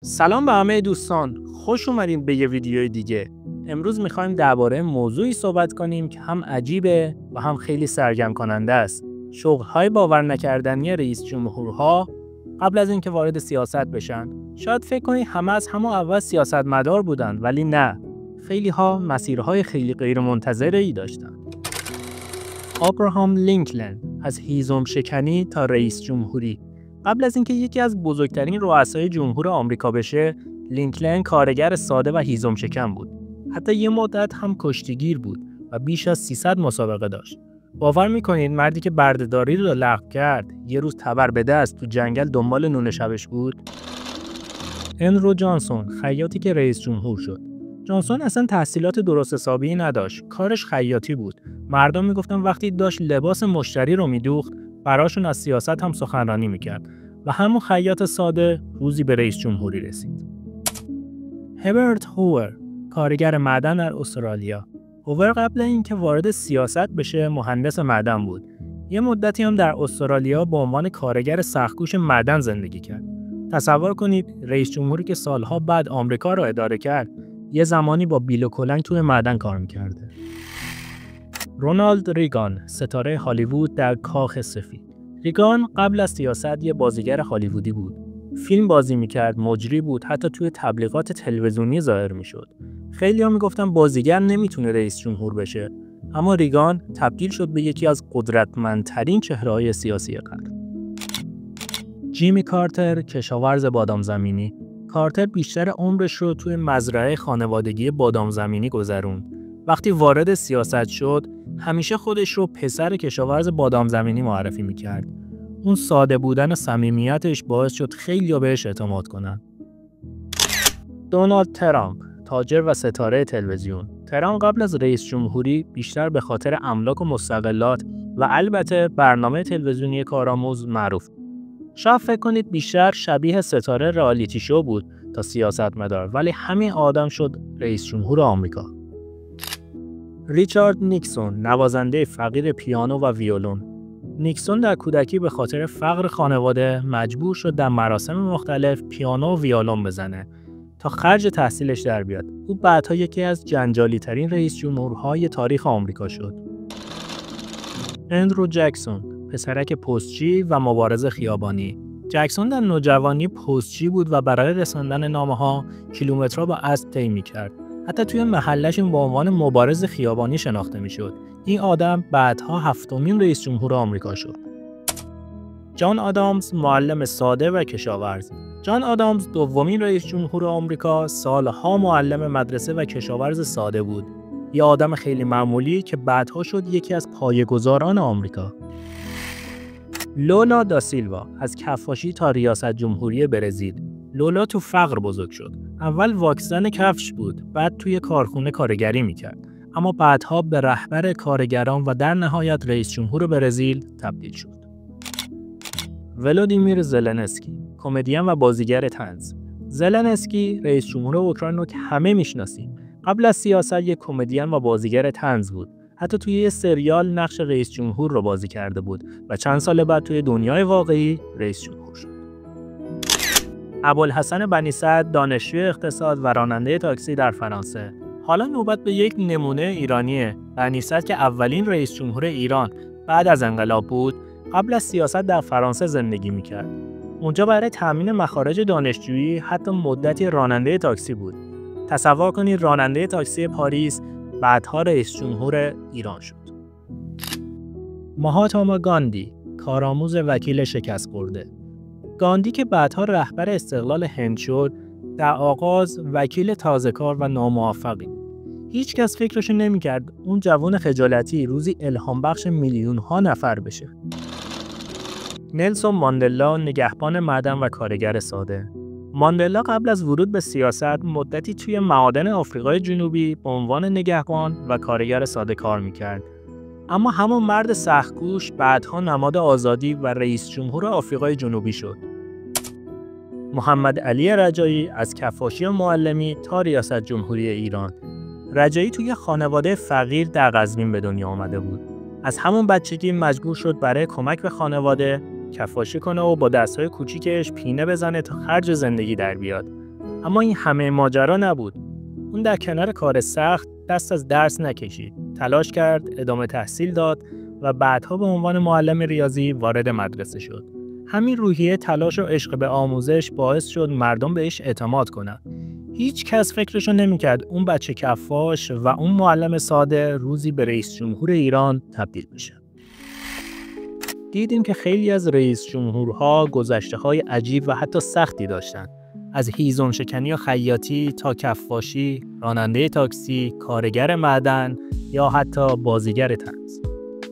سلام به همه دوستان، خوش اومدین به یه ویدیوی دیگه. امروز میخوایم درباره موضوعی صحبت کنیم که هم عجیبه و هم خیلی سرگرم کننده است. شغل‌های باور نکردنی رئیس جمهورها قبل از اینکه وارد سیاست بشن. شاید فکر کنید همه از همون اول سیاستمدار بودن، ولی نه. خیلی‌ها مسیرهای خیلی غیرمنتظره‌ای داشتن. ابراهام لینکلن از هیزم شکنی تا رئیس جمهوری. قبل از اینکه یکی از بزرگترین رؤسای جمهور آمریکا بشه، لینکلن کارگر ساده و هیزم شکن بود. حتی یه مدت هم کشتیگیر بود و بیش از 300 مسابقه داشت. باور میکنید مردی که بردهداری رو لغو کرد، یه روز تبر به دست تو جنگل دنبال نون شبش بود؟ اندرو جانسون، خیاطی که رئیس جمهور شد. جانسون اصلا تحصیلات درست حسابی نداشت، کارش خیاطی بود. مردم میگفتن وقتی داشت لباس مشتری رو میدوخت، براشون از سیاست هم سخنرانی میکرد و همون خیاط ساده روزی به رئیس جمهوری رسید. هربرت هوور، کارگر معدن در استرالیا. هوور قبل اینکه وارد سیاست بشه مهندس معدن بود. یه مدتی هم در استرالیا به عنوان کارگر سخت‌کوش معدن زندگی کرد. تصور کنید رئیس جمهوری که سالها بعد آمریکا رو اداره کرد، یه زمانی با بیل و کلنگ توی معدن کار میکرده. رونالد ریگان، ستاره هالیوود در کاخ سفید. ریگان قبل از سیاست یه بازیگر هالیوودی بود. فیلم بازی میکرد، مجری بود، حتی توی تبلیغات تلویزیونی ظاهر میشد. خیلی‌ها میگفتن بازیگر نمیتونه رئیس جمهور بشه، اما ریگان تبدیل شد به یکی از قدرتمندترین چهره‌های سیاسی قرن. جیمی کارتر، کشاورز بادام زمینی. کارتر بیشتر عمرش رو توی مزرعه خانوادگی بادام زمینی گذروند. وقتی وارد سیاست شد، همیشه خودش رو پسر کشاورز بادام زمینی معرفی میکرد. اون ساده بودن و صمیمیتش باعث شد خیلی‌ها بهش اعتماد کنن. دونالد ترامپ، تاجر و ستاره تلویزیون. ترامپ قبل از رئیس جمهوری بیشتر به خاطر املاک و مستقلات و البته برنامه تلویزیونی کارآموز معروف. شاید فکر کنید بیشتر شبیه ستاره رئالیتی شو بود تا سیاستمدار، ولی همین آدم شد رئیس جمهور آمریکا. ریچارد نیکسون، نوازنده فقیر پیانو و ویولون. نیکسون در کودکی به خاطر فقر خانواده مجبور شد در مراسم مختلف پیانو و ویولون بزنه تا خرج تحصیلش در بیاد. او بعدها یکی از جنجالی ترین رئیس جمهورهای تاریخ آمریکا شد. اندرو جکسون، پسرک پستچی و مبارز خیابانی. جکسون در نوجوانی پستچی بود و برای رساندن نامه‌ها کیلومترها با اسب طی می‌کرد. حتی توی محلش به عنوان مبارز خیابانی شناخته میشد. این آدم بعدها 7مین رئیس جمهور آمریکا شد. جان آدامز، معلم ساده و کشاورز. جان آدامز دومین رئیس جمهور آمریکا، سالها معلم مدرسه و کشاورز ساده بود. یه آدم خیلی معمولی که بعدها شد یکی از پایه‌گذاران آمریکا. لولا دا سیلوا، از کفاشی تا ریاست جمهوری برزیل. لولا تو فقر بزرگ شد. اول واکسن کفش بود، بعد توی کارخونه کارگری میکرد، اما بعدها به رهبر کارگران و در نهایت رئیس جمهور برزیل تبدیل شد. ولودیمیر زلنسکی، کمدین و بازیگر طنز. زلنسکی رئیس جمهور اوکراین رو که همه میشناسیم. قبل از سیاست یک کمدین و بازیگر طنز بود. حتی توی یه سریال نقش رئیس جمهور رو بازی کرده بود و چند سال بعد توی دنیای واقعی رئیس جمهور شد. ابوالحسن بنی سعد، دانشجوی اقتصاد و راننده تاکسی در فرانسه. حالا نوبت به یک نمونه ایرانیه. بنی سعد که اولین رئیس جمهور ایران بعد از انقلاب بود، قبل از سیاست در فرانسه زندگی میکرد. اونجا برای تامین مخارج دانشجویی حتی مدتی راننده تاکسی بود. تصور کنید راننده تاکسی پاریس بعدها رئیس جمهور ایران شد. مهاتما گاندی، کارآموز وکیل شکست خورده. گاندی که بعدها رهبر استقلال هند شد، در آغاز وکیل تازه‌کار و ناموفقی بود. هیچ کس فکرشو نمی‌کرد اون جوان خجالتی روزی الهام بخش میلیون‌ها نفر بشه. نلسون ماندلا، نگهبان معدن و کارگر ساده. ماندلا قبل از ورود به سیاست مدتی توی معادن آفریقای جنوبی به عنوان نگهبان و کارگر ساده کار می‌کرد. اما همون مرد سخت‌کوش بعدها نماد آزادی و رئیس جمهور آفریقای جنوبی شد. محمد علی رجایی، از کفاشی و معلمی تا ریاست جمهوری ایران. رجایی توی خانواده فقیر در قزوین به دنیا آمده بود. از همون بچگی مجبور شد برای کمک به خانواده کفاشی کنه و با دستهای کوچیکش پینه بزنه تا خرج زندگی در بیاد. اما این همه ماجرا نبود. اون در کنار کار سخت دست از درس نکشید. تلاش کرد، ادامه تحصیل داد و بعدها به عنوان معلم ریاضی وارد مدرسه شد. همین روحیه تلاش و عشق به آموزش باعث شد مردم بهش اعتماد کنن. هیچ کس فکرشو نمی‌کرد اون بچه کفاش و اون معلم ساده روزی به رئیس جمهور ایران تبدیل بشه. دیدیم که خیلی از رئیس جمهورها گذشته‌های عجیب و حتی سختی داشتن. از هیزم شکنی و خیاطی تا کفاشی، راننده تاکسی، کارگر معدن یا حتی بازیگر طنز.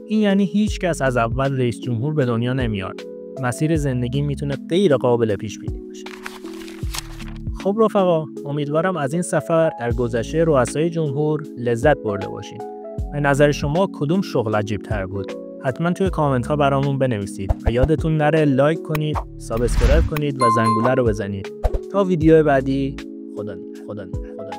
این یعنی هیچ کس از اول رئیس جمهور به دنیا نمیاد. مسیر زندگی میتونه غیر قابل پیش بینی باشه. خب رفقا، امیدوارم از این سفر در گذشته رؤسای جمهور لذت برده باشید. به نظر شما کدوم شغل عجیب تر بود؟ حتما توی کامنت ها برامون بنویسید و یادتون نره لایک کنید، سابسکرایب کنید و زنگوله رو بزنید. تا ویدیو بعدی، خدا نگهدار.